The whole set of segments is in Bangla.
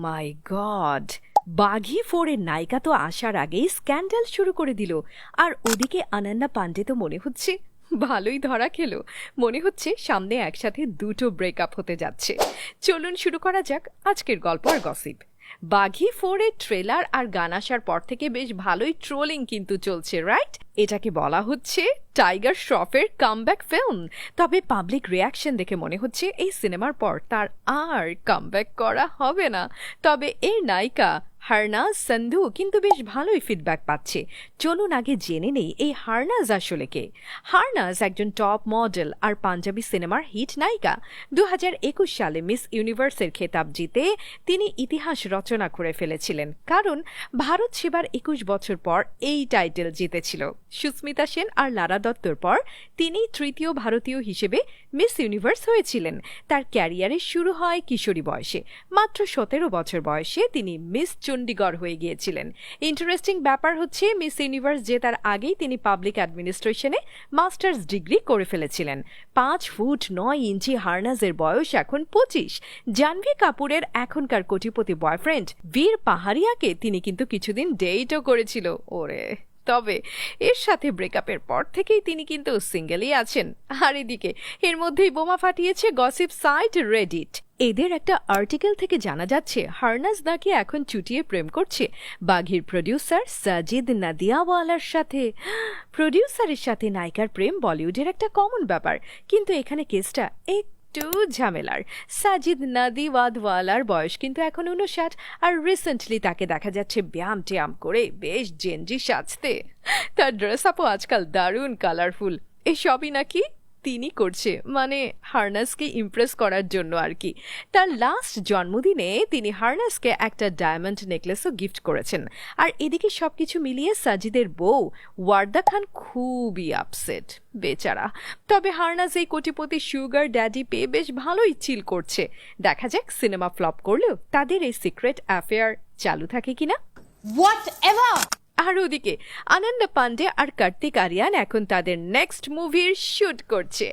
মাই গড, বাঘি 4 এর নায়িকা তো আসার আগেই স্ক্যান্ডাল শুরু করে দিল। আর ওদিকে অনন্যা পান্ডে তো মনে হচ্ছে ভালোই ধরা খেলো। মনে হচ্ছে সামনে একসাথে দুটো ব্রেকআপ হতে যাচ্ছে। চলুন শুরু করা যাক আজকের গল্প আর গসিপ। বাঘি 4 এর ট্রেলার আর গান আসার পর থেকে বেশ ভালোই ট্রোলিং কিন্তু চলছে, রাইট? এটাকে বলা হচ্ছে টাইগার শ্রফের কামব্যাক ফিল্ম। তবে পাবলিক রিয়াকশন দেখে মনে হচ্ছে এই সিনেমার পর তার আর কামব্যাক করা হবে না। তবে এর নায়িকা হারনাজ সন্ধু কিন্তু বেশ ভালোই ফিডব্যাক পাচ্ছে। চলুন আগে জেনে নেই এই হারনাজ আসলে কে। হারনাজ একজন টপ মডেল আর পাঞ্জাবি সিনেমার হিট নায়িকা। 2021 সালে মিস ইউনিভার্সের খেতাব জিতে তিনি ইতিহাস রচনা করে ফেলেছিলেন, কারণ ভারত সেবার 21 বছর পর এই টাইটেল জিতেছিল। সুস্মিতা সেন আর লারা দত্তর পর তিনি তৃতীয় ভারতীয় হিসেবে মিস ইউনিভার্স হয়েছিলেন। তার ক্যারিয়ারের শুরু হয় কিশোরী বয়সে। মাত্র 17 বছর বয়সে তিনি মিস চণ্ডীগড় হয়ে গিয়েছিলেন। ইন্টারেস্টিং ব্যাপার হচ্ছে মিস ইউনিভার্স জেতার আগেই তিনি পাবলিক অ্যাডমিনিস্ট্রেশনে মাস্টার্স ডিগ্রি করে ফেলেছিলেন। 5 ফুট 9 ইঞ্চি হারনাজের বয়স এখন 25। জাহ্নবী কাপুরের এখনকার কোটিপতি বয়ফ্রেন্ড বীর পাহাড়িয়াকে তিনি কিন্তু কিছুদিন ডেটও করেছিল। ওরে, তবে এর সাথে ব্রেকআপের পর থেকেই তিনি কিন্তু সিঙ্গেলই আছেন। আর এদিকে এর মধ্যেই বোমা ফাটিয়েছে গসিপ সাইট রেডিট। এদের একটা আর্টিকেল থেকে জানা যাচ্ছে হারনাজ নাকি এখন চুটিয়ে প্রেম করছে বাঘির প্রডিউসার সাজিদ নাদিয়াওয়ালার সাথে। প্রডিউসারের সাথে নায়িকার প্রেম বলিউডের একটা কমন ব্যাপার, কিন্তু এখানে কেসটা একটু ঝামেলার। সাজিদ নাদিওয়ালার বয়স কিন্তু এখন 59, আর রিসেন্টলি তাকে দেখা যাচ্ছে ব্যায়াম ট্যায়াম করে বেশ জেনজি সাজতে। তার ড্রেস আপও আজকাল দারুণ কালারফুল। এসবই নাকি তিনি করছে, মানে হারনাজকে ইমপ্রেস করার জন্য আর কি। তার লাস্ট জন্মদিনে তিনি হারনাজকে একটা ডায়মন্ড নেকলেসও গিফট করেছেন। আর এদিকে সবকিছু মিলিয়ে সাজিদের বউ ওয়ার্দা খান খুবই আপসেট, বেচারা। তবে হারনাজ এই কোটিপতি সুগার ড্যাডি পেয়ে বেশ ভালোই চিল করছে। দেখা যাক সিনেমা ফ্লপ করলেও তাদের এই সিক্রেট অ্যাফেয়ার চালু থাকে কিনা। আর ওদিকে অনন্যা পান্ডে আর কার্তিক আরিয়ান এখন তাদের নেক্সট মুভির শুট করছে।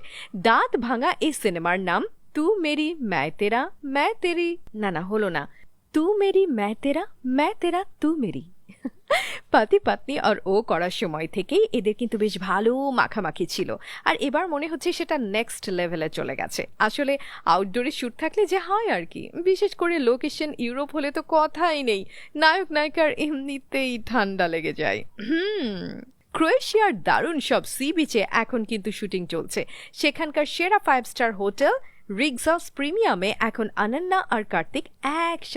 দাঁত ভাঙা এই সিনেমার নাম তু মেরি मैं तेरा मैं तेरी, না হলো না, তু মেরি मैं तेरा তু মেরি। পাতি পাতনি আর ও করার সময় থেকেই এদের কিন্তু বেশ ভালো মাখামাখি ছিল, আর এবার মনে হচ্ছে সেটা নেক্সট লেভেলে চলে গেছে। আসলে আউটডোরে শুট থাকলে যে হয় আর কি, বিশেষ করে লোকেশন ইউরোপ হলে তো কথাই নেই, নায়ক নায়িকার এমনিতেই ঠান্ডা লেগে যায়। ক্রোয়েশিয়ার দারুণ সব সি বিচে এখন কিন্তু শুটিং চলছে। সেখানকার সেরা 5 স্টার হোটেল রিগজস প্রিমিয়ামে এখন অনন্যা আর কার্তিক একসাথে